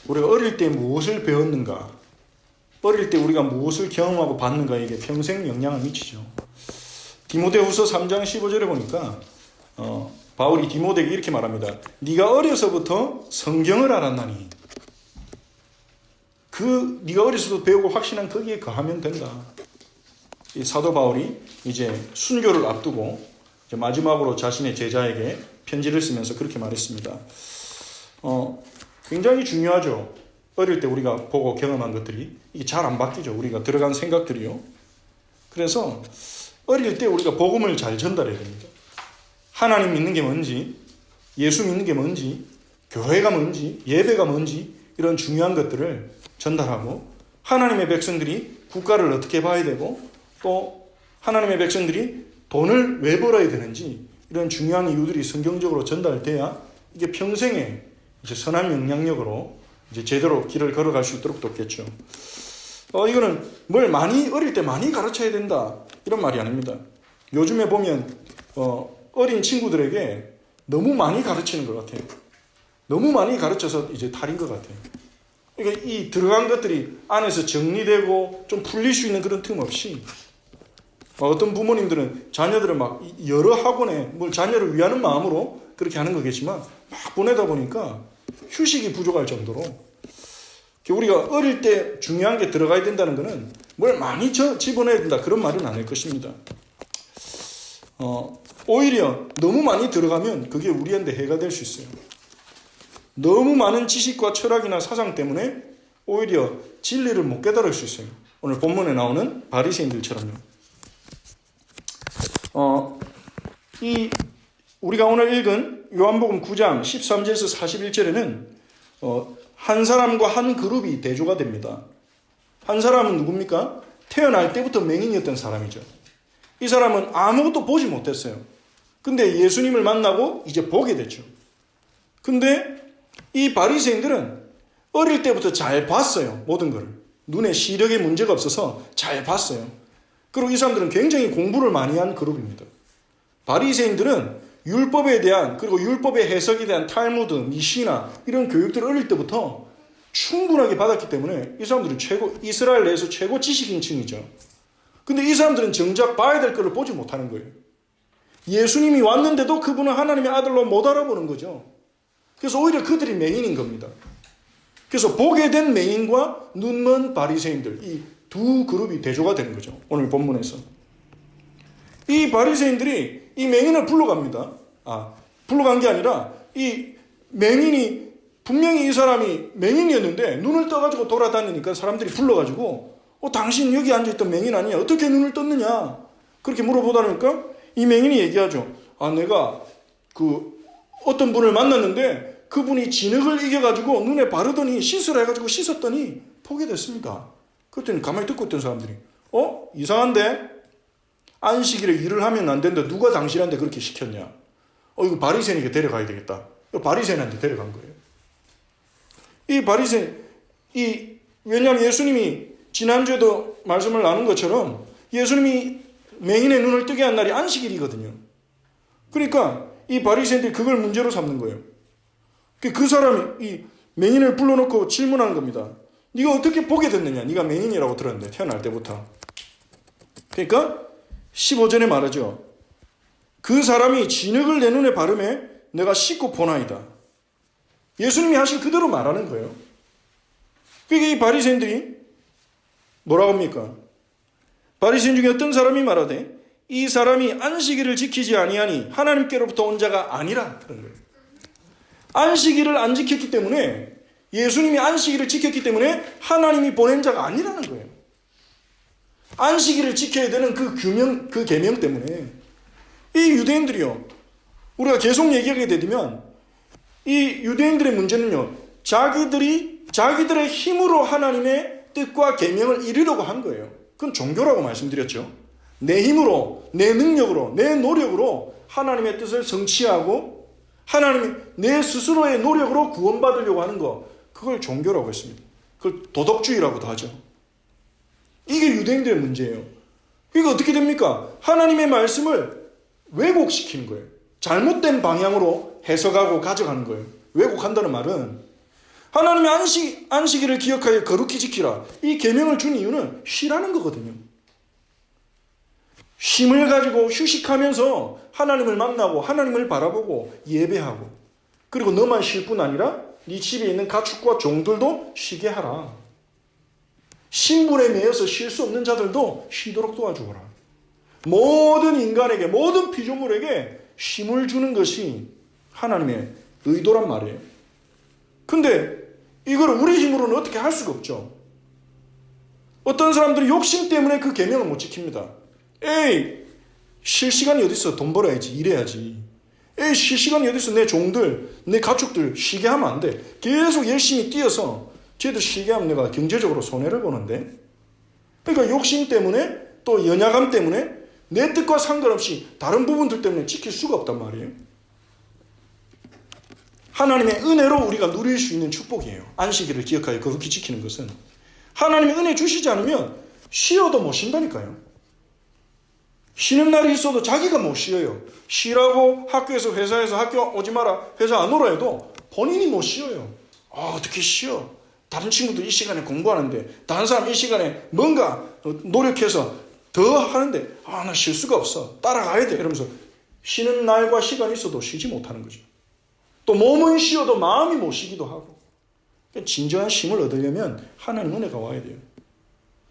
우리가 어릴 때 무엇을 배웠는가, 어릴 때 우리가 무엇을 경험하고 봤는가, 이게 평생 영향을 미치죠. 디모데후서 3장 15절에 보니까 바울이 디모데에게 이렇게 말합니다. 네가 어려서부터 성경을 알았나니 네가 어려서부터 배우고 확신한 거기에 거하면 된다. 이 사도 바울이 이제 순교를 앞두고 이제 마지막으로 자신의 제자에게 편지를 쓰면서 그렇게 말했습니다. 굉장히 중요하죠. 어릴 때 우리가 보고 경험한 것들이 이게 잘 안 바뀌죠. 우리가 들어간 생각들이요. 그래서 어릴 때 우리가 복음을 잘 전달해야 됩니다. 하나님 믿는 게 뭔지, 예수 믿는 게 뭔지, 교회가 뭔지, 예배가 뭔지, 이런 중요한 것들을 전달하고, 하나님의 백성들이 국가를 어떻게 봐야 되고, 또 하나님의 백성들이 돈을 왜 벌어야 되는지, 이런 중요한 이유들이 성경적으로 전달돼야 이게 평생에 이제 선한 영향력으로 이제 제대로 길을 걸어갈 수 있도록 돕겠죠. 이거는 뭘 어릴 때 많이 가르쳐야 된다, 이런 말이 아닙니다. 요즘에 보면 어린 친구들에게 너무 많이 가르치는 것 같아요. 너무 많이 가르쳐서 이제 탈인 것 같아요. 그러니까 이 들어간 것들이 안에서 정리되고 좀 풀릴 수 있는 그런 틈 없이, 어떤 부모님들은 자녀들을 막 여러 학원에 자녀를 위하는 마음으로 그렇게 하는 거겠지만 막 보내다 보니까 휴식이 부족할 정도로, 우리가 어릴 때 중요한 게 들어가야 된다는 것은 뭘 많이 집어넣어야 된다, 그런 말은 아닐 것입니다. 오히려 너무 많이 들어가면 그게 우리한테 해가 될 수 있어요. 너무 많은 지식과 철학이나 사상 때문에 오히려 진리를 못 깨달을 수 있어요. 오늘 본문에 나오는 바리새인들처럼요. 우리가 오늘 읽은 요한복음 9장 13절에서 41절에는 한 사람과 한 그룹이 대조가 됩니다. 한 사람은 누굽니까? 태어날 때부터 맹인이었던 사람이죠. 이 사람은 아무것도 보지 못했어요. 근데 예수님을 만나고 이제 보게 됐죠. 근데 이 바리새인들은 어릴 때부터 잘 봤어요. 모든 걸. 눈에 시력에 문제가 없어서 잘 봤어요. 그리고 이 사람들은 굉장히 공부를 많이 한 그룹입니다. 바리새인들은 율법에 대한, 그리고 율법의 해석에 대한 탈무드, 미시나 이런 교육들을 어릴 때부터 충분하게 받았기 때문에 이 사람들은 이스라엘 내에서 최고 지식인층이죠. 근데 이 사람들은 정작 봐야 될 것을 보지 못하는 거예요. 예수님이 왔는데도 그분은 하나님의 아들로 못 알아보는 거죠. 그래서 오히려 그들이 맹인인 겁니다. 그래서 보게 된 맹인과 눈먼 바리새인들, 이 두 그룹이 대조가 되는 거죠. 오늘 본문에서. 이 바리새인들이 이 맹인을 불러갑니다. 불러간 게 아니라 이 맹인이, 분명히 이 사람이 맹인이었는데 눈을 떠가지고 돌아다니니까 사람들이 불러가지고 당신 여기 앉아있던 맹인 아니냐? 어떻게 눈을 떴느냐? 그렇게 물어보다니까 이 맹인이 얘기하죠. 내가 어떤 분을 만났는데 그분이 진흙을 이겨가지고 눈에 바르더니 씻으라 해가지고 씻었더니 보게 됐습니다. 그랬더니 가만히 듣고 있던 사람들이 이상한데? 안식일에 일을 하면 안 된다. 누가 당신한테 그렇게 시켰냐? 이거 바리새인에게 데려가야 되겠다. 바리새인한테 데려간 거예요. 이 바리새인, 왜냐하면 예수님이 지난주에도 말씀을 나눈 것처럼 예수님이 맹인의 눈을 뜨게 한 날이 안식일이거든요. 그러니까 이 바리새인들이 그걸 문제로 삼는 거예요. 그 사람이 이 맹인을 불러놓고 질문하는 겁니다. 네가 어떻게 보게 됐느냐? 네가 맹인이라고 들었는데 태어날 때부터. 그러니까 15절에 말하죠. 그 사람이 진흙을 내 눈에 바르매 내가 씻고 보나이다. 예수님이 하신 그대로 말하는 거예요. 그러니까 이 바리새인들이 뭐라고 합니까? 바리새인 중에 어떤 사람이 말하되 이 사람이 안식일을 지키지 아니하니 하나님께로부터 온 자가 아니라, 그런 거예요. 안식일을 안 지켰기 때문에, 예수님이 안식일을 지켰기 때문에 하나님이 보낸 자가 아니라는 거예요. 안식일을 지켜야 되는 그 계명 때문에 이 유대인들이요, 우리가 계속 얘기하게 되면 이 유대인들의 문제는요, 자기들의 힘으로 하나님의 뜻과 계명을 이루려고 한 거예요. 그건 종교라고 말씀드렸죠. 내 힘으로, 내 능력으로, 내 노력으로 하나님의 뜻을 성취하고 하나님이 내 스스로의 노력으로 구원받으려고 하는 거, 그걸 종교라고 했습니다. 그걸 도덕주의라고도 하죠. 이게 유대인들의 문제예요. 그러니까 어떻게 됩니까? 하나님의 말씀을 왜곡시키는 거예요. 잘못된 방향으로 해석하고 가져가는 거예요. 왜곡한다는 말은 하나님의 안식일을 기억하여 거룩히 지키라. 이 계명을 준 이유는 쉬라는 거거든요. 쉼을 가지고 휴식하면서 하나님을 만나고 하나님을 바라보고 예배하고, 그리고 너만 쉴 뿐 아니라 네 집에 있는 가축과 종들도 쉬게 하라. 신분에 매여서 쉴 수 없는 자들도 쉬도록 도와주어라. 모든 인간에게, 모든 피조물에게 쉼을 주는 것이 하나님의 의도란 말이에요. 근데 이걸 우리 힘으로는 어떻게 할 수가 없죠. 어떤 사람들이 욕심 때문에 그 계명을 못 지킵니다. 에이, 쉴 시간이 어디 있어? 돈 벌어야지, 일해야지. 에이, 쉴 시간이 어디 있어? 내 종들, 내 가축들 쉬게 하면 안 돼. 계속 열심히 뛰어서 쟤들 쉬게 하면 내가 경제적으로 손해를 보는데. 그러니까 욕심 때문에, 또 연약함 때문에 내 뜻과 상관없이 다른 부분들 때문에 지킬 수가 없단 말이에요. 하나님의 은혜로 우리가 누릴 수 있는 축복이에요. 안식일을 기억하여 거룩히 지키는 것은. 하나님의 은혜 주시지 않으면 쉬어도 못 쉰다니까요. 쉬는 날이 있어도 자기가 못 쉬어요. 쉬라고 학교에서, 회사에서 학교 오지 마라, 회사 안 오라 해도 본인이 못 쉬어요. 어떻게 쉬어? 다른 친구들 이 시간에 공부하는데, 다른 사람 이 시간에 뭔가 노력해서 더 하는데, 나 쉴 수가 없어. 따라가야 돼. 이러면서 쉬는 날과 시간이 있어도 쉬지 못하는 거죠. 또 몸은 쉬어도 마음이 못 쉬기도 하고. 진정한 쉼을 얻으려면 하나님 은혜가 와야 돼요.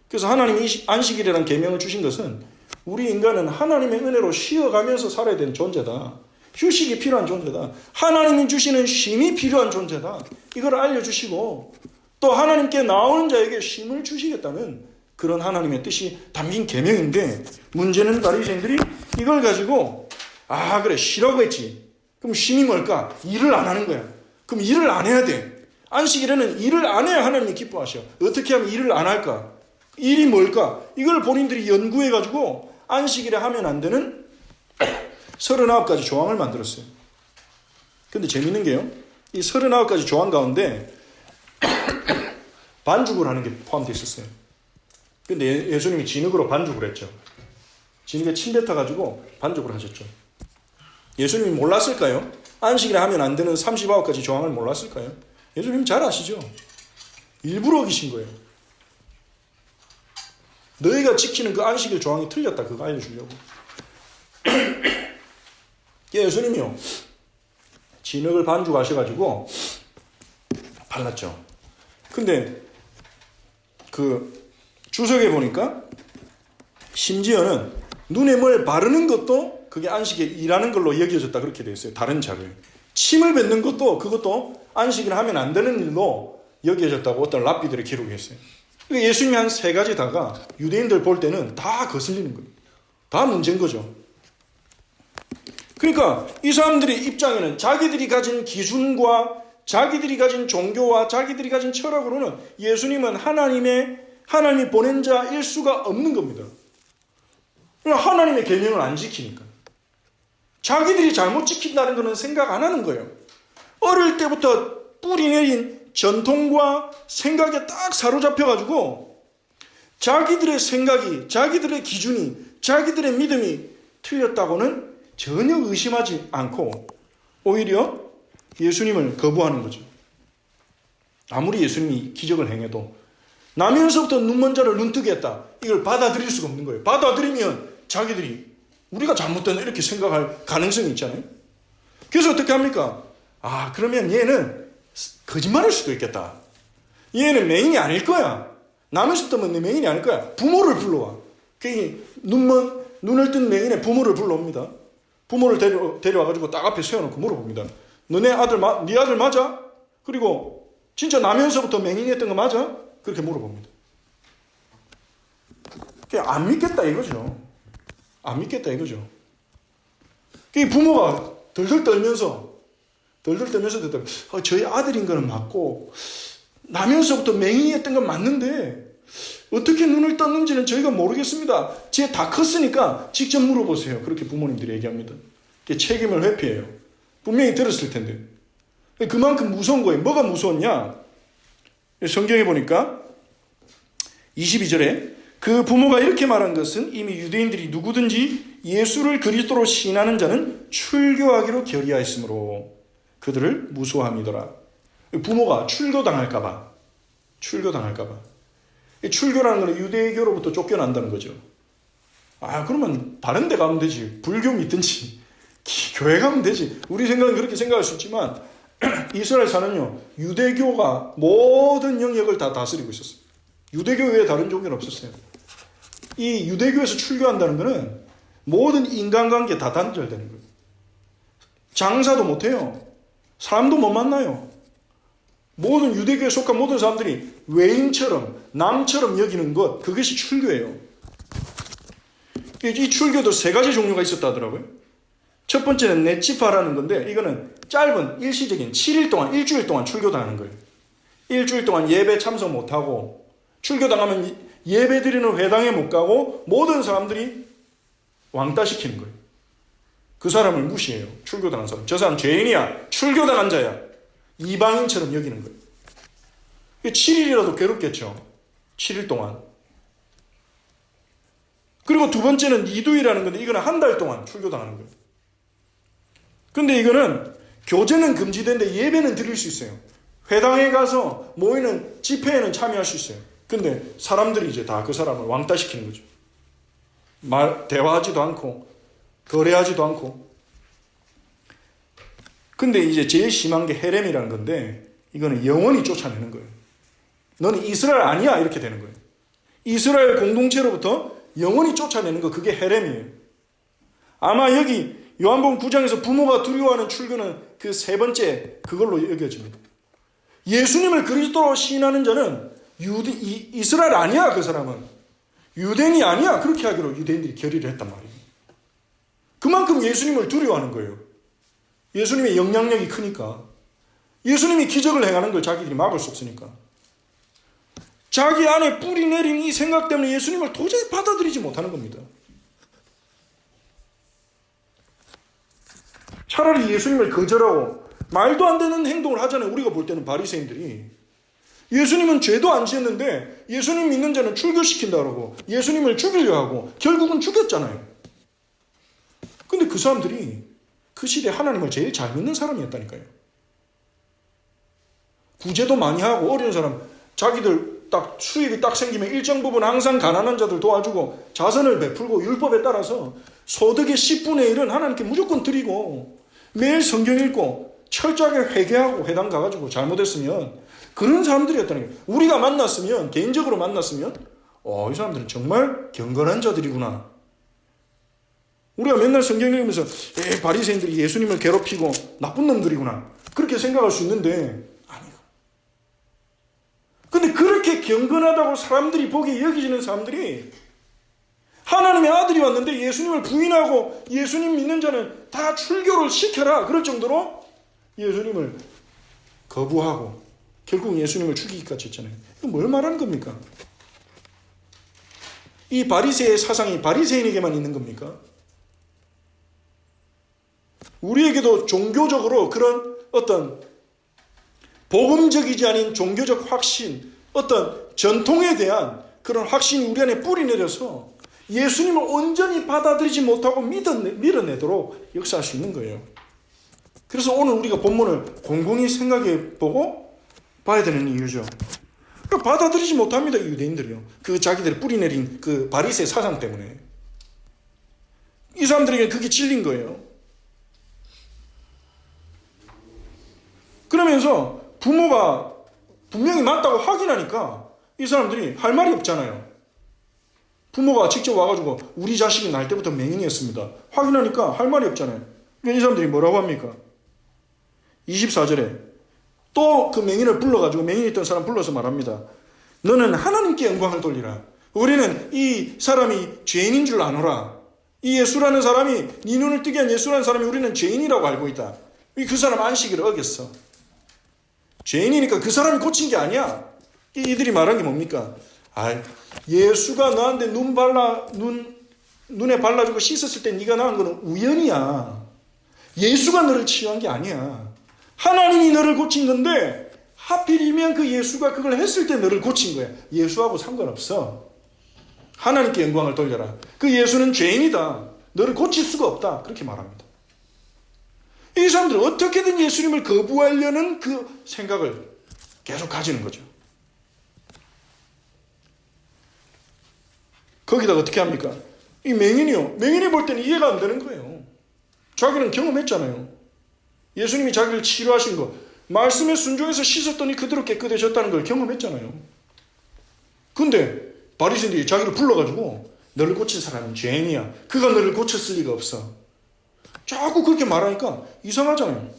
그래서 하나님이 안식일이라는 계명을 주신 것은 우리 인간은 하나님의 은혜로 쉬어가면서 살아야 되는 존재다. 휴식이 필요한 존재다. 하나님이 주시는 쉼이 필요한 존재다. 이걸 알려주시고, 또 하나님께 나오는 자에게 쉼을 주시겠다는 그런 하나님의 뜻이 담긴 계명인데, 문제는 바리새인들이 이걸 가지고 그래 쉬라고 했지. 그럼 쉼이 뭘까? 일을 안 하는 거야. 그럼 일을 안 해야 돼. 안식일에는 일을 안 해야 하나님이 기뻐하셔. 어떻게 하면 일을 안 할까? 일이 뭘까? 이걸 본인들이 연구해가지고 안식일에 하면 안 되는 39가지 조항을 만들었어요. 근데 재밌는 게요, 이 39가지 조항 가운데 반죽을 하는 게 포함되어 있었어요. 근데 예수님이 진흙으로 반죽을 했죠. 진흙에 침 뱉어가지고 반죽을 하셨죠. 예수님이 몰랐을까요? 안식일에 하면 안 되는 39가지 조항을 몰랐을까요? 예수님 잘 아시죠? 일부러 어기신 거예요. 너희가 지키는 그 안식일 조항이 틀렸다, 그거 알려주려고. 예수님이요, 진흙을 반죽하셔가지고 발랐죠. 근데 그 주석에 보니까 심지어는 눈에 뭘 바르는 것도 그게 안식일 일하는 걸로 여겨졌다, 그렇게 되어 있어요. 다른 자료에. 침을 뱉는 것도, 그것도 안식일 하면 안 되는 일로 여겨졌다고 어떤 랍비들이 기록했어요. 그러니까 예수님이 한 3가지 다가 유대인들 볼 때는 다 거슬리는 거예요. 다 문제인 거죠. 그러니까 이 사람들의 입장에는 자기들이 가진 기준과 자기들이 가진 종교와 자기들이 가진 철학으로는 예수님은 하나님이 보낸 자일 수가 없는 겁니다. 그러니까 하나님의 계명을 안 지키니까. 자기들이 잘못 지킨다는 것은 생각 안 하는 거예요. 어릴 때부터 뿌리 내린 전통과 생각에 딱 사로잡혀가지고 자기들의 생각이, 자기들의 기준이, 자기들의 믿음이 틀렸다고는 전혀 의심하지 않고 오히려 예수님을 거부하는 거죠. 아무리 예수님이 기적을 행해도 나면서부터 눈먼 자를 눈뜨게 했다, 이걸 받아들일 수가 없는 거예요. 받아들이면 자기들이 우리가 잘못됐나 이렇게 생각할 가능성이 있잖아요. 그래서 어떻게 합니까? 그러면 얘는 거짓말할 수도 있겠다. 얘는 맹인이 아닐 거야. 남에서부터 맹인이 아닐 거야. 부모를 불러와. 눈을 뜬 맹인의 부모를 불러옵니다. 부모를 데려와가지고 딱 앞에 세워놓고 물어봅니다. 네 아들 맞아? 그리고 진짜 나면서부터 맹인이었던 거 맞아? 그렇게 물어봅니다. 안 믿겠다 이거죠. 안 믿겠다 이거죠. 부모가 덜덜 떨면서 저희 아들인 거는 맞고 나면서부터 맹인이었던 건 맞는데 어떻게 눈을 떴는지는 저희가 모르겠습니다. 쟤 다 컸으니까 직접 물어보세요. 그렇게 부모님들이 얘기합니다. 책임을 회피해요. 분명히 들었을 텐데. 그만큼 무서운 거예요. 뭐가 무서웠냐? 성경에 보니까 22절에 그 부모가 이렇게 말한 것은 이미 유대인들이 누구든지 예수를 그리스도로 시인하는 자는 출교하기로 결의하였으므로 그들을 무소함이더라. 부모가 출교당할까봐. 출교라는 건 유대교로부터 쫓겨난다는 거죠. 그러면 다른 데 가면 되지. 불교 믿든지 교회 가면 되지. 우리 생각은 그렇게 생각할 수 있지만 이스라엘사는요, 유대교가 모든 영역을 다 다스리고 있었어요. 유대교 외에 다른 종교는 없었어요. 이 유대교에서 출교한다는 것은 모든 인간관계 다 단절되는 거예요. 장사도 못해요. 사람도 못 만나요. 모든 유대교에 속한 모든 사람들이 외인처럼 남처럼 여기는 것, 그것이 출교예요. 이 출교도 세 가지 종류가 있었다 하더라고요. 첫 번째는 네치파라는 건데, 이거는 짧은 일시적인 7일 동안, 일주일 동안 출교당하는 거예요. 일주일 동안 예배 참석 못하고, 출교당하면 예배 드리는 회당에 못 가고 모든 사람들이 왕따시키는 거예요. 그 사람을 무시해요. 출교당한 사람. 저 사람 죄인이야. 출교당한 자야. 이방인처럼 여기는 거예요. 7일이라도 괴롭겠죠. 7일 동안. 그리고 두 번째는 니두이라는 건데, 이거는 한 달 동안 출교당하는 거예요. 근데 이거는 교제는 금지되는데 예배는 드릴 수 있어요. 회당에 가서 모이는 집회에는 참여할 수 있어요. 근데 사람들이 이제 다 그 사람을 왕따시키는 거죠. 대화하지도 않고 거래하지도 않고. 근데 이제 제일 심한 게 헤렘이라는 건데, 이거는 영원히 쫓아내는 거예요. 너는 이스라엘 아니야, 이렇게 되는 거예요. 이스라엘 공동체로부터 영원히 쫓아내는 거, 그게 헤렘이에요. 아마 여기 요한복음 9장에서 부모가 두려워하는 출교는 그 세 번째 그걸로 여겨집니다. 예수님을 그리스도로 시인하는 자는 이스라엘 아니야, 그 사람은. 유대인이 아니야, 그렇게 하기로 유대인들이 결의를 했단 말이에요. 그만큼 예수님을 두려워하는 거예요. 예수님의 영향력이 크니까. 예수님이 기적을 행하는 걸 자기들이 막을 수 없으니까. 자기 안에 뿌리 내린 이 생각 때문에 예수님을 도저히 받아들이지 못하는 겁니다. 차라리 예수님을 거절하고 말도 안 되는 행동을 하잖아요. 우리가 볼 때는 바리새인들이. 예수님은 죄도 안 지었는데 예수님 믿는 자는 출교시킨다 그러고 예수님을 죽이려 하고 결국은 죽였잖아요. 근데 그 사람들이 그 시대에 하나님을 제일 잘 믿는 사람이었다니까요. 구제도 많이 하고 어려운 사람, 자기들 딱 수입이 딱 생기면 일정 부분 항상 가난한 자들 도와주고 자선을 베풀고 율법에 따라서 소득의 10분의 1은 하나님께 무조건 드리고 매일 성경 읽고 철저하게 회개하고 회당 가가지고 잘못했으면 그런 사람들이었다는 거예요. 우리가 만났으면, 개인적으로 만났으면 이 사람들은 정말 경건한 자들이구나. 우리가 맨날 성경 읽으면서 바리새인들이 예수님을 괴롭히고 나쁜 놈들이구나, 그렇게 생각할 수 있는데 아니요. 근데 그렇게 경건하다고 사람들이 보기에 여기지는 사람들이 하나님의 아들이 왔는데 예수님을 부인하고 예수님 믿는 자는 다 출교를 시켜라, 그럴 정도로 예수님을 거부하고 결국 예수님을 죽이기까지 했잖아요. 이거 뭘 말하는 겁니까? 이 바리새의 사상이 바리새인에게만 있는 겁니까? 우리에게도 종교적으로 그런 어떤 복음적이지 않은 종교적 확신, 어떤 전통에 대한 그런 확신이 우리 안에 뿌리 내려서 예수님을 온전히 받아들이지 못하고 밀어내도록 역사할 수 있는 거예요. 그래서 오늘 우리가 본문을 공공히 생각해 보고 봐야 되는 이유죠. 받아들이지 못합니다, 유대인들이요. 그 자기들 뿌리 내린 그 바리새 사상 때문에. 이 사람들에게 그게 찔린 거예요. 그러면서 부모가 분명히 맞다고 확인하니까 이 사람들이 할 말이 없잖아요. 부모가 직접 와가지고 우리 자식이 날 때부터 맹인이었습니다, 확인하니까 할 말이 없잖아요. 이 사람들이 뭐라고 합니까? 24절에 또 그 맹인을 불러가지고, 맹인이 있던 사람 불러서 말합니다. 너는 하나님께 영광을 돌리라. 우리는 이 사람이 죄인인 줄 아노라. 이 예수라는 사람이, 네 눈을 뜨게 한 예수라는 사람이 우리는 죄인이라고 알고 있다. 그 사람 안식일을 어겼어. 죄인이니까 그 사람이 고친 게 아니야. 이들이 말한 게 뭡니까? 예수가 너한테 눈에 발라주고 씻었을 때 네가 나은 거는 우연이야. 예수가 너를 치유한 게 아니야. 하나님이 너를 고친 건데 하필이면 그 예수가 그걸 했을 때 너를 고친 거야. 예수하고 상관없어. 하나님께 영광을 돌려라. 그 예수는 죄인이다. 너를 고칠 수가 없다. 그렇게 말합니다. 이 사람들은 어떻게든 예수님을 거부하려는 그 생각을 계속 가지는 거죠. 거기다가 어떻게 합니까? 이 맹인이요. 맹인이 볼 때는 이해가 안 되는 거예요. 자기는 경험했잖아요. 예수님이 자기를 치료하신 거, 말씀에 순종해서 씻었더니 그대로 깨끗해졌다는 걸 경험했잖아요. 근데 바리새인들이 자기를 불러가지고 너를 고친 사람은 죄인이야. 그가 너를 고쳤을 리가 없어. 자꾸 그렇게 말하니까 이상하잖아요.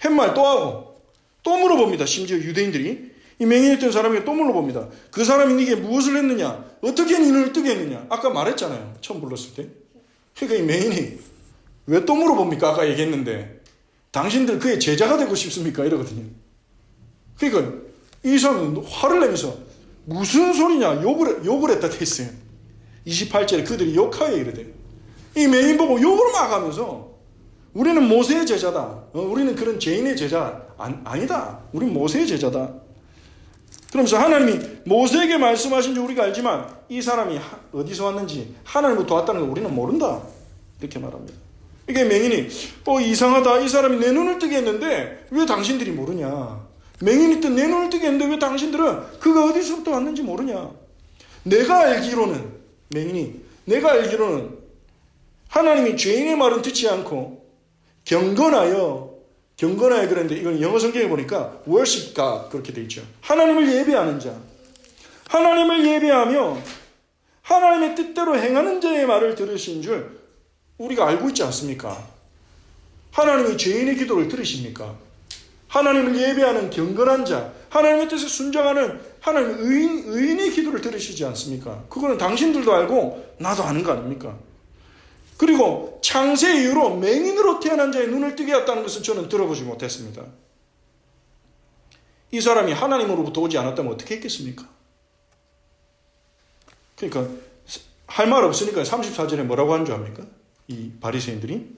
햇말 또 하고 또 물어봅니다. 심지어 유대인들이 이 맹인했던 사람에게 또 물어봅니다. 그 사람이 네게 무엇을 했느냐? 어떻게 네 눈을 뜨게 했느냐? 아까 말했잖아요. 처음 불렀을 때. 그러니까 이 맹인이 왜 또 물어봅니까? 아까 얘기했는데 당신들 그의 제자가 되고 싶습니까? 이러거든요. 그러니까 이 사람은 화를 내면서 무슨 소리냐? 욕을 했다 돼 있어요. 28절에 그들이 욕하여 이르되 이 맹인 보고 욕을 막 하면서 우리는 모세의 제자다. 우리는 그런 죄인의 제자 아니다. 우리는 모세의 제자다. 그러면서 하나님이 모세에게 말씀하신 줄 우리가 알지만 이 사람이 어디서 왔는지 하나님부터 왔다는 걸 우리는 모른다. 이렇게 말합니다. 이게 맹인이 이상하다. 이 사람이 내 눈을 뜨게 했는데 왜 당신들이 모르냐. 맹인이 또 내 눈을 뜨게 했는데 왜 당신들은 그가 어디서부터 왔는지 모르냐. 내가 알기로는 내가 알기로는 하나님이 죄인의 말은 듣지 않고 경건하여 그랬는데 이건 영어 성경에 보니까 worship God 그렇게 돼 있죠. 하나님을 예배하는 자. 하나님을 예배하며 하나님의 뜻대로 행하는 자의 말을 들으신 줄 우리가 알고 있지 않습니까? 하나님이 죄인의 기도를 들으십니까? 하나님을 예배하는 경건한 자, 하나님의 뜻에 순종하는 하나님 의인의 기도를 들으시지 않습니까? 그거는 당신들도 알고 나도 아는 거 아닙니까? 그리고 창세 이후로 맹인으로 태어난 자의 눈을 뜨게 했다는 것은 저는 들어보지 못했습니다. 이 사람이 하나님으로부터 오지 않았다면 어떻게 했겠습니까? 그러니까 할 말 없으니까 34절에 뭐라고 한 줄 압니까? 이 바리새인들이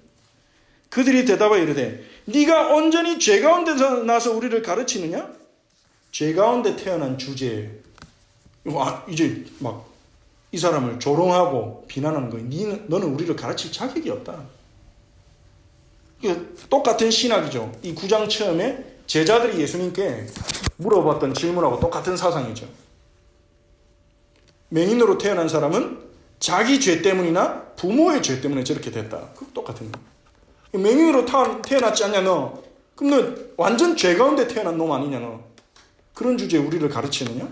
그들이 대답하여 이르되 네가 온전히 죄 가운데서 나서 우리를 가르치느냐? 죄 가운데 태어난 주제에 이제 막 이 사람을 조롱하고 비난하는 거예요. 너는 우리를 가르칠 자격이 없다. 똑같은 신학이죠. 이 9장 처음에 제자들이 예수님께 물어봤던 질문하고 똑같은 사상이죠. 맹인으로 태어난 사람은 자기 죄 때문이나 부모의 죄 때문에 저렇게 됐다. 그거 똑같은 거예요. 맹인으로 태어났지 않냐 너? 그럼 너 완전 죄 가운데 태어난 놈 아니냐 너? 그런 주제에 우리를 가르치느냐?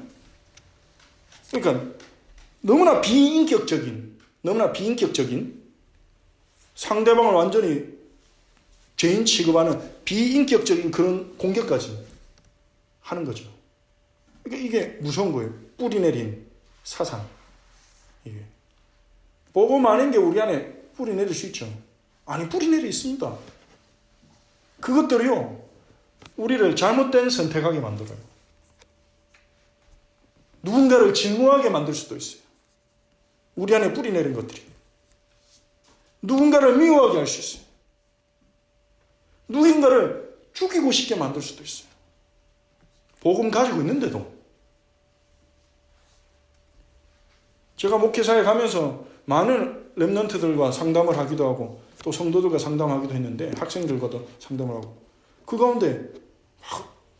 그러니까 너무나 비인격적인 상대방을 완전히 죄인 취급하는 비인격적인 그런 공격까지 하는 거죠. 그러니까 이게 무서운 거예요. 뿌리 내린 사상. 이게. 복음 아닌 게 우리 안에 뿌리 내릴 수 있죠. 아니, 뿌리 내려 있습니다. 그것들이요, 우리를 잘못된 선택하게 만들어요. 누군가를 증오하게 만들 수도 있어요. 우리 안에 뿌리 내린 것들이. 누군가를 미워하게 할 수 있어요. 누군가를 죽이고 싶게 만들 수도 있어요. 복음 가지고 있는데도. 제가 목회사에 가면서 많은 렘넌트들과 상담을 하기도 하고 또 성도들과 상담하기도 했는데 학생들과도 상담을 하고 그 가운데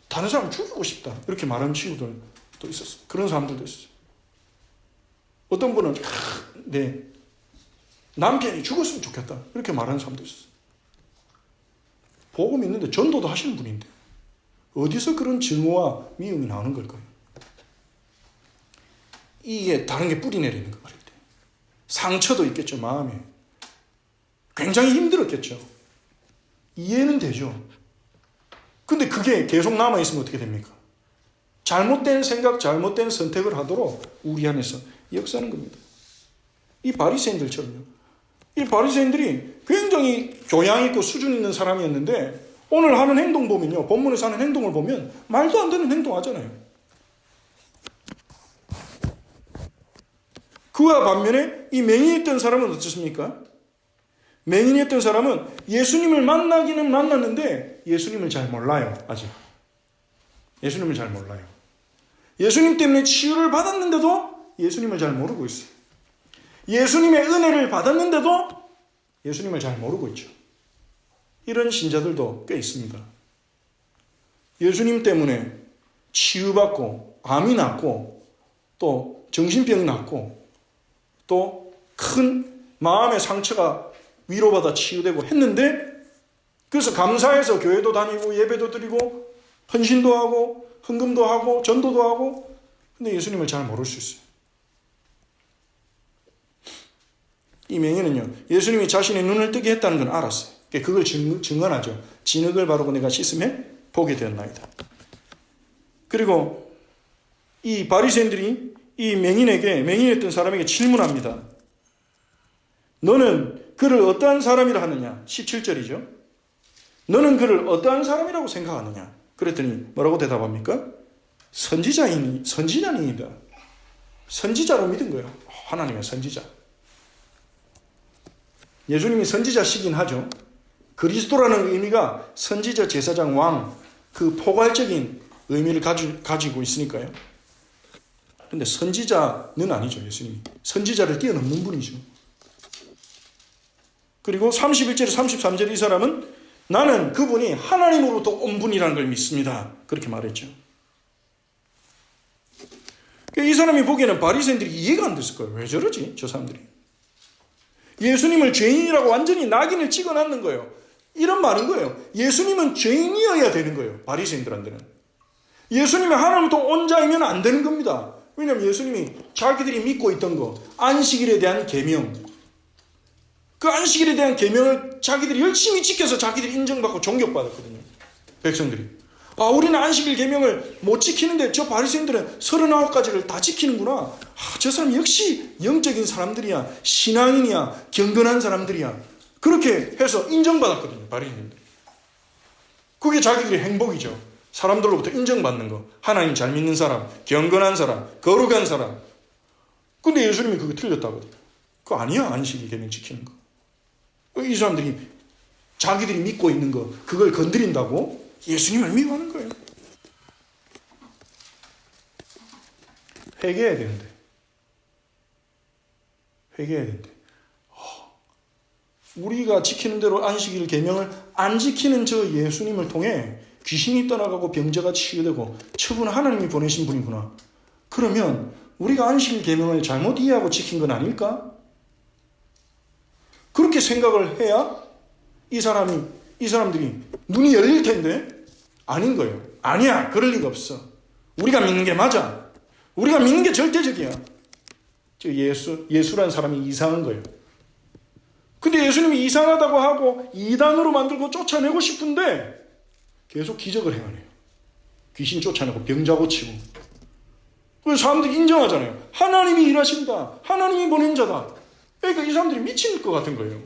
다른 사람 죽이고 싶다 이렇게 말하는 친구들도 있었어요. 그런 사람들도 있었어요. 어떤 분은 네, 남편이 죽었으면 좋겠다 이렇게 말하는 사람도 있었어요. 복음이 있는데 전도도 하시는 분인데 어디서 그런 증오와 미움이 나오는 걸까요? 이게 다른 게 뿌리 내리는 거 말일 때 상처도 있겠죠. 마음에 굉장히 힘들었겠죠. 이해는 되죠. 근데 그게 계속 남아있으면 어떻게 됩니까? 잘못된 생각, 잘못된 선택을 하도록 우리 안에서 역사하는 겁니다. 이 바리새인들처럼요. 이 바리새인들이 굉장히 교양 있고 수준 있는 사람이었는데 오늘 하는 행동 보면요. 본문에서 하는 행동을 보면 말도 안 되는 행동 하잖아요. 그와 반면에 이 맹인했던 사람은 어떻습니까? 맹인했던 사람은 예수님을 만나기는 만났는데 예수님을 잘 몰라요. 아직. 예수님을 잘 몰라요. 예수님 때문에 치유를 받았는데도 예수님을 잘 모르고 있어요. 예수님의 은혜를 받았는데도 예수님을 잘 모르고 있죠. 이런 신자들도 꽤 있습니다. 예수님 때문에 치유받고 암이 낫고 또 정신병이 낫고 또 큰 마음의 상처가 위로받아 치유되고 했는데 그래서 감사해서 교회도 다니고 예배도 드리고 헌신도 하고 헌금도 하고 전도도 하고 근데 예수님을 잘 모를 수 있어요. 이 맹인은요, 예수님이 자신의 눈을 뜨게 했다는 건 알았어요. 그걸 증언하죠. 진흙을 바르고 내가 씻음에 보게 되었나이다. 그리고 이 바리새인들이 이 맹인했던 사람에게 질문합니다. 너는 그를 어떠한 사람이라 하느냐? 17절이죠. 너는 그를 어떠한 사람이라고 생각하느냐? 그랬더니 뭐라고 대답합니까? 선지자니이다. 선지자로 믿은 거예요. 하나님의 선지자. 예수님이 선지자시긴 하죠. 그리스도라는 의미가 선지자, 제사장, 왕, 그 포괄적인 의미를 가지고 있으니까요. 근데 선지자는 아니죠, 예수님이. 선지자를 뛰어넘는 분이죠. 그리고 31절, 33절 이 사람은 나는 그분이 하나님으로부터 온 분이라는 걸 믿습니다. 그렇게 말했죠. 이 사람이 보기에는 바리새인들이 이해가 안 됐을 거예요. 왜 저러지? 저 사람들이. 예수님을 죄인이라고 완전히 낙인을 찍어놨는 거예요. 이런 말인 거예요. 예수님은 죄인이어야 되는 거예요. 바리새인들한테는. 예수님이 하나님부터 온 자이면 안 되는 겁니다. 왜냐하면 예수님이 자기들이 믿고 있던 거, 안식일에 대한 계명, 그 안식일에 대한 계명을 자기들이 열심히 지켜서 자기들이 인정받고 존경받았거든요. 백성들이. 아, 우리는 안식일 계명을 못 지키는데 저 바리새인들은 39가지를 다 지키는구나. 아, 저 사람 역시 영적인 사람들이야. 신앙인이야. 경건한 사람들이야. 그렇게 해서 인정받았거든요. 바리새인들. 그게 자기들의 행복이죠. 사람들로부터 인정받는 거. 하나님 잘 믿는 사람, 경건한 사람, 거룩한 사람. 근데 예수님이 그거 틀렸다고 그래요. 그거 아니야. 안식일 계명 지키는 거. 이 사람들이 자기들이 믿고 있는 거 그걸 건드린다고 예수님을 미워하는 거예요. 회개해야 되는데. 우리가 지키는 대로 안식일 계명을 안 지키는 저 예수님을 통해 귀신이 떠나가고 병자가 치유되고 저분은 하나님이 보내신 분이구나. 그러면 우리가 안식일 계명을 잘못 이해하고 지킨 건 아닐까? 그렇게 생각을 해야 이 사람들이 눈이 열릴 텐데 아닌 거예요. 아니야. 그럴 리가 없어. 우리가 믿는 게 맞아. 우리가 믿는 게 절대적이야. 예수란 사람이 이상한 거예요. 근데 예수님이 이상하다고 하고 이단으로 만들고 쫓아내고 싶은데 계속 기적을 행하네요. 귀신 쫓아내고 병자 고치고. 그래서 사람들이 인정하잖아요. 하나님이 일하신다. 하나님이 보낸 자다. 그러니까 이 사람들이 미칠 것 같은 거예요.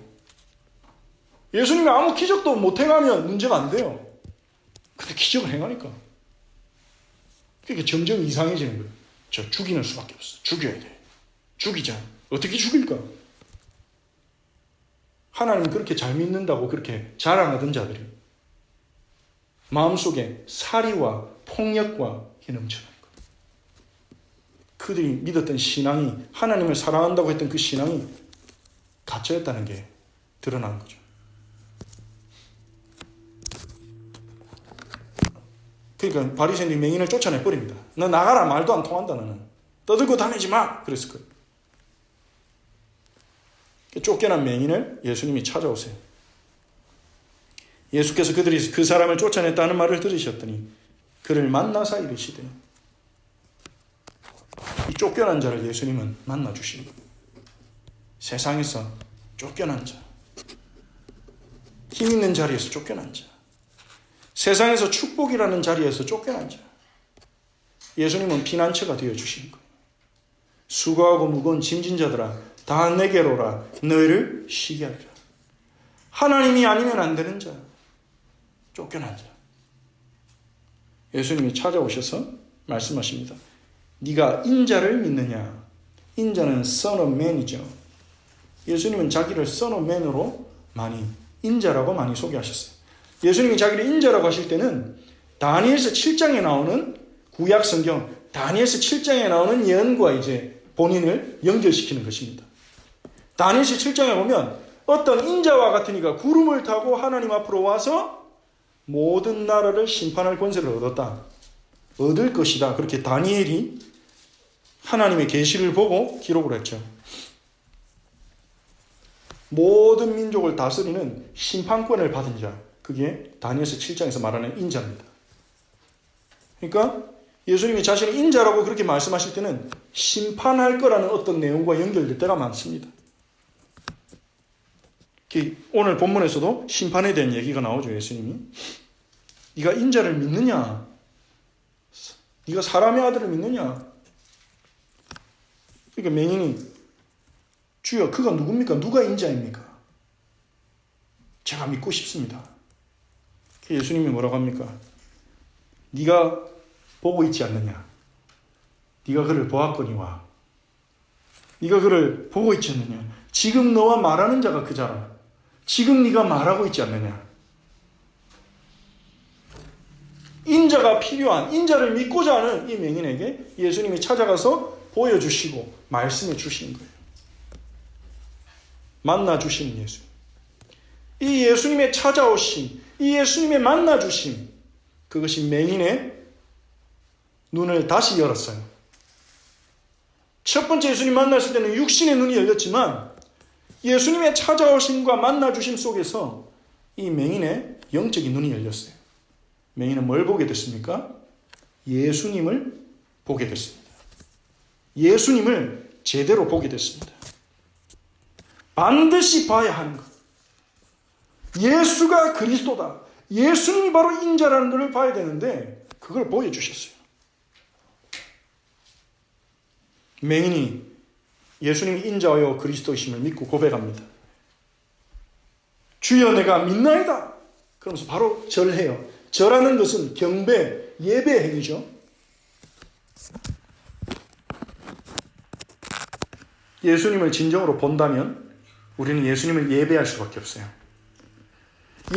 예수님이 아무 기적도 못 행하면 문제가 안 돼요. 근데 기적을 행하니까. 그러니까 점점 이상해지는 거예요. 저 죽이는 수밖에 없어. 죽여야 돼. 죽이자. 어떻게 죽일까? 하나님 그렇게 잘 믿는다고 그렇게 자랑하던 자들이 마음속에 사리와 폭력과 넘쳐나는 거예요. 그들이 믿었던 신앙이, 하나님을 사랑한다고 했던 그 신앙이 가짜였다는 게 드러난 거죠. 그러니까 바리새인들이 맹인을 쫓아내버립니다. 너 나가라. 말도 안 통한다. 너는 떠들고 다니지 마. 그랬을 거예요. 쫓겨난 맹인을 예수님이 찾아오세요. 예수께서 그들이 그 사람을 쫓아냈다는 말을 들으셨더니 그를 만나사 이르시되, 이 쫓겨난 자를 예수님은 만나 주신 거예요. 세상에서 쫓겨난 자, 힘 있는 자리에서 쫓겨난 자, 세상에서 축복이라는 자리에서 쫓겨난 자, 예수님은 피난처가 되어주신 거예요. 수고하고 무거운 짐진 자들아 다 내게로 오라. 너희를 쉬게 하리라. 하나님이 아니면 안 되는 자, 쫓겨난 자, 예수님이 찾아오셔서 말씀하십니다. 네가 인자를 믿느냐? 인자는 Son of Man이죠. 예수님은 자기를 Son of Man으로 많이, 인자라고 많이 소개하셨어요. 예수님이 자기를 인자라고 하실 때는 다니엘서 7장에 나오는 구약 성경, 다니엘서 7장에 나오는 예언과 이제 본인을 연결시키는 것입니다. 다니엘서 7장에 보면 어떤 인자와 같으니까 구름을 타고 하나님 앞으로 와서 모든 나라를 심판할 권세를 얻었다. 얻을 것이다. 그렇게 다니엘이 하나님의 계시를 보고 기록을 했죠. 모든 민족을 다스리는 심판권을 받은 자, 그게 다니엘서 7장에서 말하는 인자입니다. 그러니까 예수님이 자신을 인자라고 그렇게 말씀하실 때는 심판할 거라는 어떤 내용과 연결될 때가 많습니다. 오늘 본문에서도 심판에 대한 얘기가 나오죠. 예수님이 네가 인자를 믿느냐, 네가 사람의 아들을 믿느냐. 그러니까 맹인이 주여 그가 누굽니까? 누가 인자입니까? 제가 믿고 싶습니다. 예수님이 뭐라고 합니까? 네가 보고 있지 않느냐? 네가 그를 보았거니와. 네가 그를 보고 있지 않느냐? 지금 너와 말하는 자가 그 자라. 지금 네가 말하고 있지 않느냐? 인자가 필요한, 인자를 믿고자 하는 이 맹인에게 예수님이 찾아가서 보여주시고 말씀해 주시는 거예요. 만나주시는 예수님. 이 예수님의 찾아오심, 이 예수님의 만나주심, 그것이 맹인의 눈을 다시 열었어요. 첫 번째 예수님 만났을 때는 육신의 눈이 열렸지만 예수님의 찾아오심과 만나주심 속에서 이 맹인의 영적인 눈이 열렸어요. 맹인은 뭘 보게 됐습니까? 예수님을 보게 됐습니다. 예수님을 제대로 보게 됐습니다. 반드시 봐야 하는 것. 예수가 그리스도다. 예수님이 바로 인자라는 것을 봐야 되는데 그걸 보여주셨어요. 맹인이 예수님이 인자요 그리스도이심을 믿고 고백합니다. 주여 내가 믿나이다. 그러면서 바로 절해요. 절하는 것은 경배, 예배 행위죠. 예수님을 진정으로 본다면 우리는 예수님을 예배할 수밖에 없어요.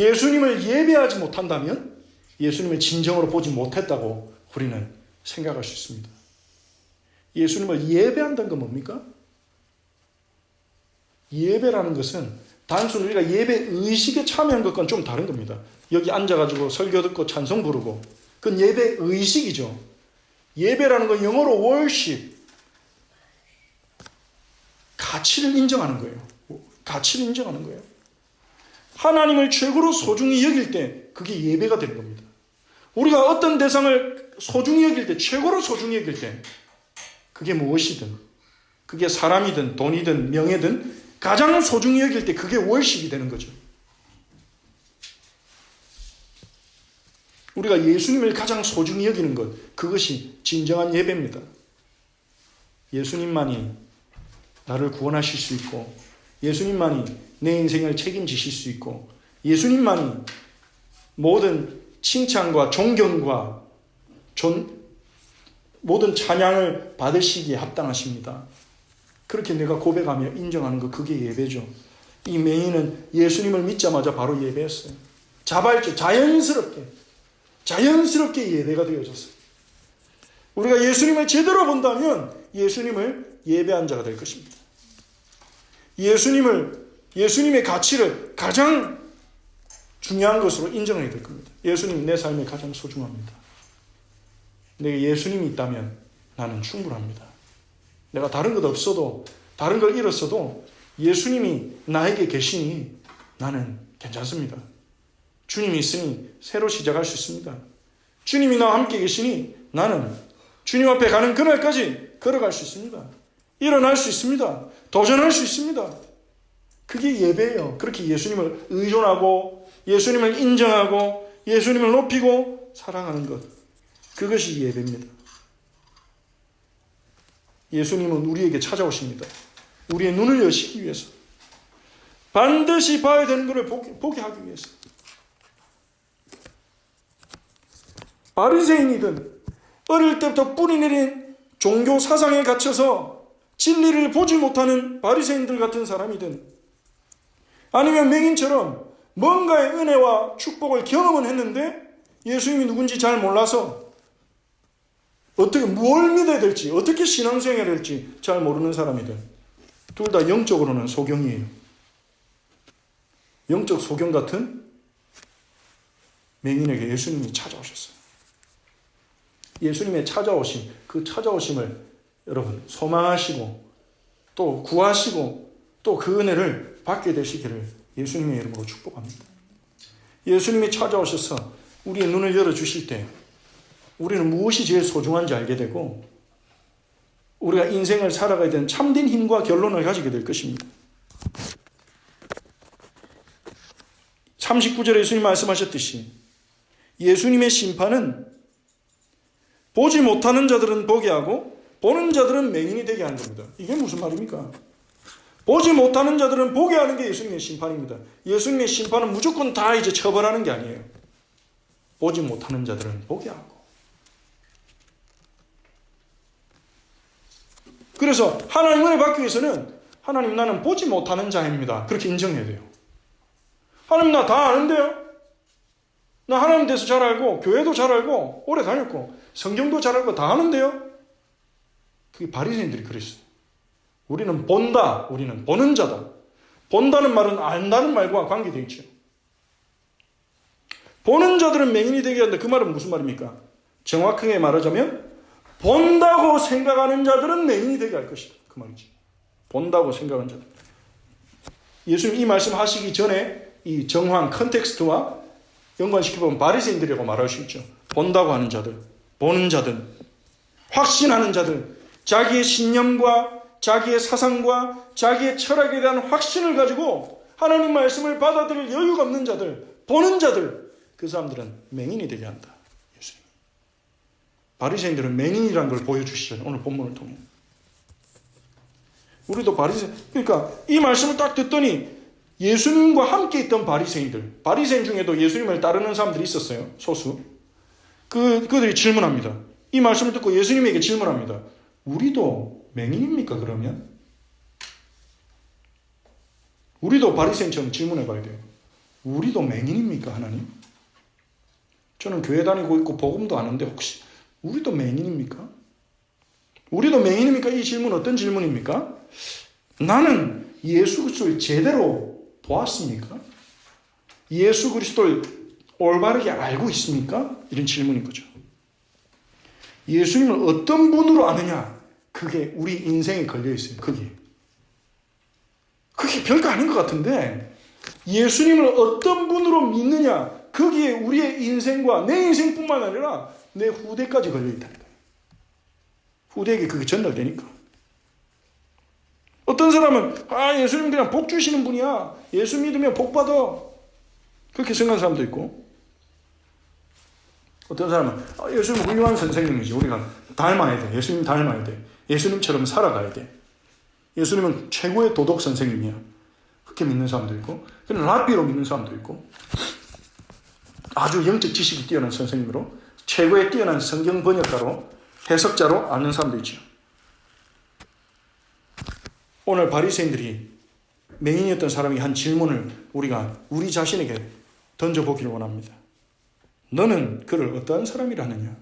예수님을 예배하지 못한다면 예수님을 진정으로 보지 못했다고 우리는 생각할 수 있습니다. 예수님을 예배한다는 건 뭡니까? 예배라는 것은 단순히 우리가 예배 의식에 참여한 것과는 좀 다른 겁니다. 여기 앉아가지고 설교 듣고 찬송 부르고 그건 예배 의식이죠. 예배라는 건 영어로 worship, 가치를 인정하는 거예요. 가치를 인정하는 거예요. 하나님을 최고로 소중히 여길 때 그게 예배가 되는 겁니다. 우리가 어떤 대상을 소중히 여길 때, 최고로 소중히 여길 때 그게 무엇이든, 그게 사람이든 돈이든 명예든 가장 소중히 여길 때 그게 월십이 되는 거죠. 우리가 예수님을 가장 소중히 여기는 것, 그것이 진정한 예배입니다. 예수님만이 나를 구원하실 수 있고, 예수님만이 내 인생을 책임지실 수 있고, 예수님만이 모든 칭찬과 존경과 모든 찬양을 받으시기에 합당하십니다. 그렇게 내가 고백하며 인정하는 것, 그게 예배죠. 이 맹인은 예수님을 믿자마자 바로 예배했어요. 자발적, 자연스럽게 예배가 되어졌어요. 우리가 예수님을 제대로 본다면 예수님을 예배한 자가 될 것입니다. 예수님의 가치를 가장 중요한 것으로 인정해야 될 겁니다. 예수님이 내 삶에 가장 소중합니다. 내게 예수님이 있다면 나는 충분합니다. 내가 다른 것 없어도, 다른 걸 잃었어도 예수님이 나에게 계시니 나는 괜찮습니다. 주님이 있으니 새로 시작할 수 있습니다. 주님이 나와 함께 계시니 나는 주님 앞에 가는 그날까지 걸어갈 수 있습니다. 일어날 수 있습니다. 도전할 수 있습니다. 그게 예배예요. 그렇게 예수님을 의존하고 예수님을 인정하고 예수님을 높이고 사랑하는 것, 그것이 예배입니다. 예수님은 우리에게 찾아오십니다. 우리의 눈을 여시기 위해서, 반드시 봐야 되는 것을 보게 하기 위해서. 바리새인이든 어릴 때부터 뿌리내린 종교 사상에 갇혀서 진리를 보지 못하는 바리새인들 같은 사람이든, 아니면 맹인처럼 뭔가의 은혜와 축복을 경험은 했는데 예수님이 누군지 잘 몰라서 어떻게 뭘 믿어야 될지, 어떻게 신앙생활해야 될지 잘 모르는 사람이든, 둘 다 영적으로는 소경이에요. 영적 소경 같은 맹인에게 예수님이 찾아오셨어요. 예수님의 찾아오심, 그 찾아오심을 여러분 소망하시고 또 구하시고 또 그 은혜를 받게 되시기를 예수님의 이름으로 축복합니다. 예수님이 찾아오셔서 우리의 눈을 열어주실 때 우리는 무엇이 제일 소중한지 알게 되고 우리가 인생을 살아가야 되는 참된 힘과 결론을 가지게 될 것입니다. 39절에 예수님 말씀하셨듯이 예수님의 심판은 보지 못하는 자들은 보게 하고 보는 자들은 맹인이 되게 하는 겁니다. 이게 무슨 말입니까? 보지 못하는 자들은 보게 하는 게 예수님의 심판입니다. 예수님의 심판은 무조건 다 이제 처벌하는 게 아니에요. 보지 못하는 자들은 보게 하고. 그래서 하나님 은혜 받기 위해서는 하나님 나는 보지 못하는 자입니다. 그렇게 인정해야 돼요. 하나님 나 다 아는데요. 나 하나님 대해서 잘 알고 교회도 잘 알고 오래 다녔고 성경도 잘 알고 다 아는데요. 그게 바리새인들이 그랬어요. 우리는 본다. 우리는 보는 자다. 본다는 말은 안다는 말과 관계되어 있죠. 보는 자들은 맹인이 되게 한다. 그 말은 무슨 말입니까? 정확하게 말하자면 본다고 생각하는 자들은 맹인이 되게 할 것이다. 그 말이지. 본다고 생각하는 자들. 예수님 이 말씀 하시기 전에 이 정황 컨텍스트와 연관시켜보면 바리새인들이라고 말할 수 있죠. 본다고 하는 자들, 보는 자들, 확신하는 자들, 자기의 신념과 자기의 사상과 자기의 철학에 대한 확신을 가지고 하나님 말씀을 받아들일 여유가 없는 자들, 보는 자들, 그 사람들은 맹인이 되게 한다. 예수님. 바리새인들은 맹인이라는 걸 보여주시죠. 오늘 본문을 통해. 우리도 그러니까 이 말씀을 딱 듣더니 예수님과 함께 있던 바리새인들, 바리새인 중에도 예수님을 따르는 사람들이 있었어요. 소수. 그들이 질문합니다. 이 말씀을 듣고 예수님에게 질문합니다. 우리도 맹인입니까 그러면? 우리도 바리새인처럼 질문해 봐야 돼요. 우리도 맹인입니까 하나님? 저는 교회 다니고 있고 복음도 아는데 혹시 우리도 맹인입니까? 우리도 맹인입니까? 이 질문 어떤 질문입니까? 나는 예수 그리스도를 제대로 보았습니까? 예수 그리스도를 올바르게 알고 있습니까? 이런 질문인 거죠. 예수님을 어떤 분으로 아느냐? 그게 우리 인생에 걸려있어요. 그게 별거 아닌 것 같은데 예수님을 어떤 분으로 믿느냐? 거기에 우리의 인생과 내 인생뿐만 아니라 내 후대까지 걸려있다는 거예요. 후대에게 그게 전달되니까. 어떤 사람은 예수님 그냥 복 주시는 분이야. 예수 믿으면 복 받아. 그렇게 생각하는 사람도 있고 어떤 사람은 예수님은 훌륭한 선생님이지. 우리가 닮아야 돼. 예수님 닮아야 돼. 예수님처럼 살아가야 돼. 예수님은 최고의 도덕 선생님이야. 그렇게 믿는 사람도 있고 그냥 랍비로 믿는 사람도 있고 아주 영적 지식이 뛰어난 선생님으로 최고의 뛰어난 성경 번역가로 해석자로 아는 사람도 있죠. 오늘 바리새인들이 맹인이었던 사람이 한 질문을 우리가 우리 자신에게 던져보기를 원합니다. 너는 그를 어떠한 사람이라 하느냐?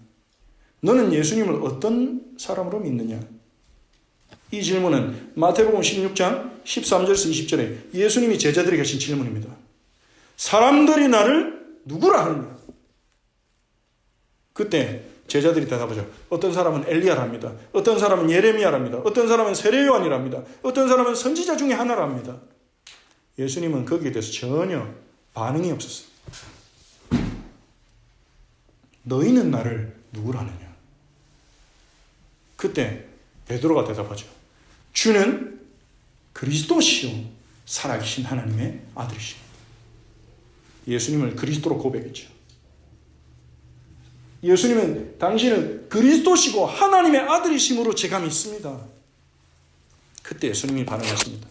너는 예수님을 어떤 사람으로 믿느냐? 이 질문은 마태복음 16장 13절에서 20절에 예수님이 제자들에게 하신 질문입니다. 사람들이 나를 누구라 하느냐? 그때 제자들이 대답하죠. 어떤 사람은 엘리야랍니다. 어떤 사람은 예레미야랍니다. 어떤 사람은 세례요한이랍니다. 어떤 사람은 선지자 중에 하나랍니다. 예수님은 거기에 대해서 전혀 반응이 없었어요. 너희는 나를 누구라느냐? 그때 베드로가 대답하죠. 주는 그리스도시요 살아계신 하나님의 아들이십니다. 예수님을 그리스도로 고백했죠. 예수님은 당신은 그리스도시고 하나님의 아들이심으로 제가 믿습니다. 그때 예수님이 반응하십니다.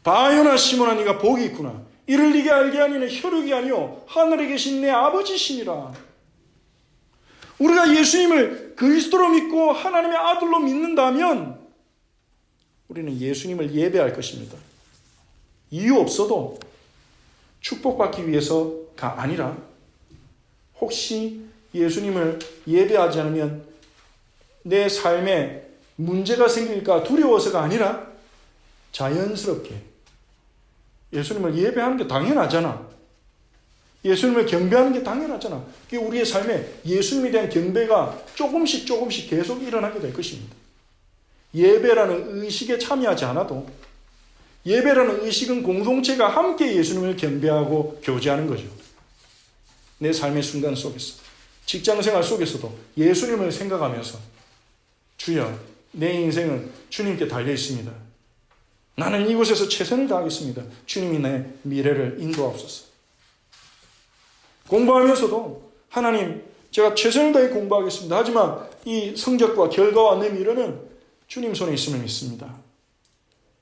바요나 시몬아 네가 복이 있구나. 이를 네게 알게 하니는 혈육이 아니요 하늘에 계신 내 아버지시니라. 우리가 예수님을 그리스도로 믿고 하나님의 아들로 믿는다면 우리는 예수님을 예배할 것입니다. 이유 없어도 축복받기 위해서가 아니라 혹시 예수님을 예배하지 않으면 내 삶에 문제가 생길까 두려워서가 아니라 자연스럽게 예수님을 예배하는 게 당연하잖아. 예수님을 경배하는 게 당연하잖아. 그게 우리의 삶에 예수님에 대한 경배가 조금씩 계속 일어나게 될 것입니다. 예배라는 의식에 참여하지 않아도 예배라는 의식은 공동체가 함께 예수님을 경배하고 교제하는 거죠. 내 삶의 순간 속에서, 직장생활 속에서도 예수님을 생각하면서 주여, 내 인생은 주님께 달려 있습니다. 나는 이곳에서 최선을 다하겠습니다. 주님이 내 미래를 인도하옵소서. 공부하면서도 하나님, 제가 최선을 다해 공부하겠습니다. 하지만 이 성적과 결과와 내 미래는 주님 손에 있음을 믿습니다.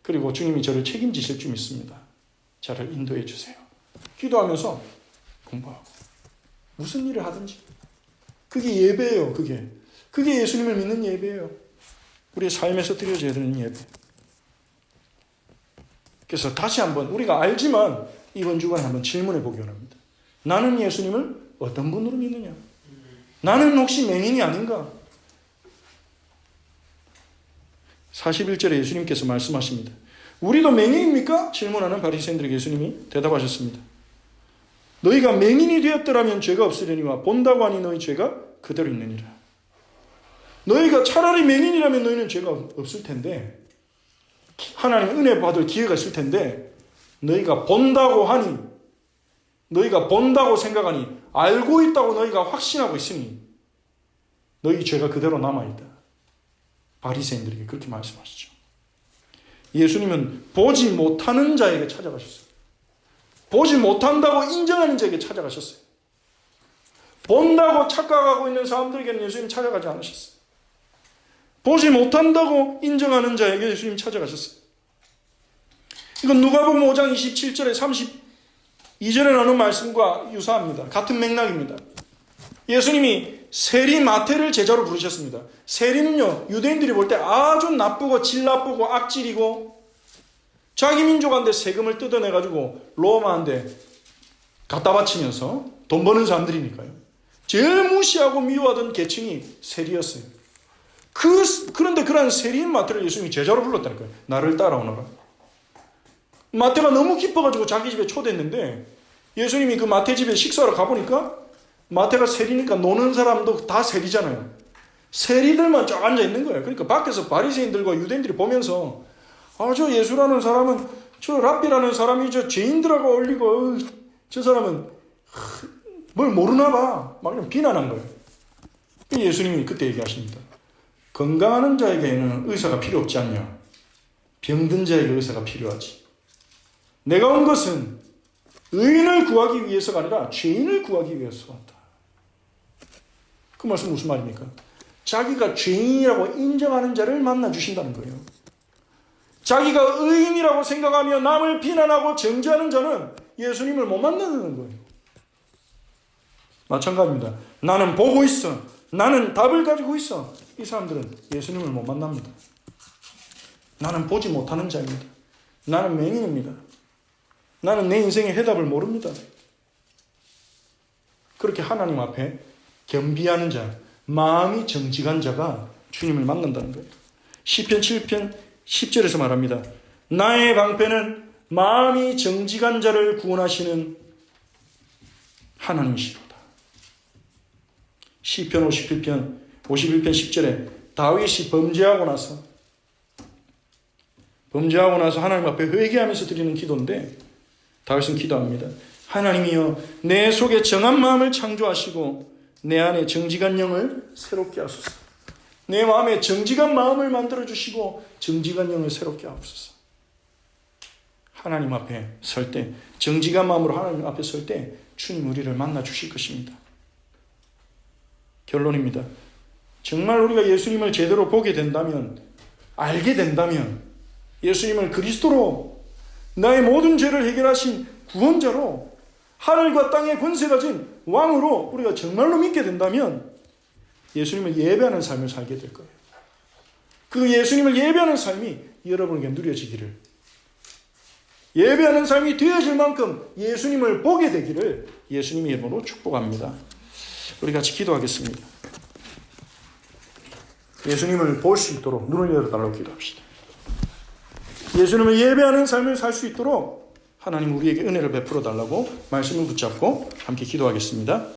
그리고 주님이 저를 책임지실 줄 믿습니다. 저를 인도해 주세요. 기도하면서 공부하고 무슨 일을 하든지 그게 예배예요. 그게 예수님을 믿는 예배예요. 우리의 삶에서 드려져야 되는 예배. 그래서 다시 한번 우리가 알지만 이번 주간 한번 질문해 보기 원합니다. 나는 예수님을 어떤 분으로 믿느냐? 나는 혹시 맹인이 아닌가? 41절에 예수님께서 말씀하십니다. 우리도 맹인입니까? 질문하는 바리새인들에게 예수님이 대답하셨습니다. 너희가 맹인이 되었더라면 죄가 없으려니와 본다고 하니 너희 죄가 그대로 있느니라. 너희가 차라리 맹인이라면 너희는 죄가 없을 텐데, 하나님 은혜 받을 기회가 있을 텐데, 너희가 본다고 하니, 너희가 본다고 생각하니, 알고 있다고 너희가 확신하고 있으니 너희 죄가 그대로 남아있다. 바리새인들에게 그렇게 말씀하시죠. 예수님은 보지 못하는 자에게 찾아가셨어요. 보지 못한다고 인정하는 자에게 찾아가셨어요. 본다고 착각하고 있는 사람들에게는 예수님 찾아가지 않으셨어요. 보지 못한다고 인정하는 자에게 예수님 찾아가셨어요. 이건 누가복음 5장 27절에 32절에 나오는 말씀과 유사합니다. 같은 맥락입니다. 예수님이 세리 마태를 제자로 부르셨습니다. 세리는요, 유대인들이 볼 때 아주 나쁘고 질 나쁘고 악질이고 자기 민족한테 세금을 뜯어내가지고 로마한테 갖다 바치면서 돈 버는 사람들이니까요. 제일 무시하고 미워하던 계층이 세리였어요. 그런데 그런 세리인 마태를 예수님이 제자로 불렀다니까요. 나를 따라오너라. 마태가 너무 기뻐가지고 자기 집에 초대했는데 예수님이 그 마태 집에 식사하러 가보니까 마태가 세리니까 노는 사람도 다 세리잖아요. 세리들만 쫙 앉아 있는 거예요. 그러니까 밖에서 바리새인들과 유대인들이 보면서 저 예수라는 사람은, 저 랍비라는 사람이 저 죄인들하고 어울리고 저 사람은 뭘 모르나 봐. 막 이런 비난한 거예요. 예수님이 그때 얘기하십니다. 건강한 자에게는 의사가 필요 없지 않냐. 병든 자에게 의사가 필요하지. 내가 온 것은 의인을 구하기 위해서가 아니라 죄인을 구하기 위해서 왔다. 그 말씀 무슨 말입니까? 자기가 죄인이라고 인정하는 자를 만나 주신다는 거예요. 자기가 의인이라고 생각하며 남을 비난하고 정죄하는 자는 예수님을 못 만나는 거예요. 마찬가지입니다. 나는 보고 있어. 나는 답을 가지고 있어. 이 사람들은 예수님을 못 만납니다. 나는 보지 못하는 자입니다. 나는 맹인입니다. 나는 내 인생의 해답을 모릅니다. 그렇게 하나님 앞에 겸비하는 자, 마음이 정직한 자가 주님을 만난다는 거예요. 시편 7편 10절에서 말합니다. 나의 방패는 마음이 정직한 자를 구원하시는 하나님이시로다. 시편 51편 10절에 다윗이 범죄하고 나서 하나님 앞에 회개하면서 드리는 기도인데 다윗은 기도합니다. 하나님이여 내 속에 정한 마음을 창조하시고 내 안에 정직한 영을 새롭게 하소서. 내 마음에 정직한 마음을 만들어주시고 정직한 영을 새롭게 하옵소서. 하나님 앞에 설 때, 정직한 마음으로 하나님 앞에 설 때 주님 우리를 만나 주실 것입니다. 결론입니다. 정말 우리가 예수님을 제대로 보게 된다면, 알게 된다면 예수님을 그리스도로 나의 모든 죄를 해결하신 구원자로 하늘과 땅의 권세 가진 왕으로 우리가 정말로 믿게 된다면 예수님을 예배하는 삶을 살게 될 거예요. 그 예수님을 예배하는 삶이 여러분에게 누려지기를, 예배하는 삶이 되어질 만큼 예수님을 보게 되기를 예수님의 이름으로 축복합니다. 우리 같이 기도하겠습니다. 예수님을 볼 수 있도록 눈을 열어달라고 기도합시다. 예수님을 예배하는 삶을 살 수 있도록 하나님 우리에게 은혜를 베풀어 달라고 말씀을 붙잡고 함께 기도하겠습니다.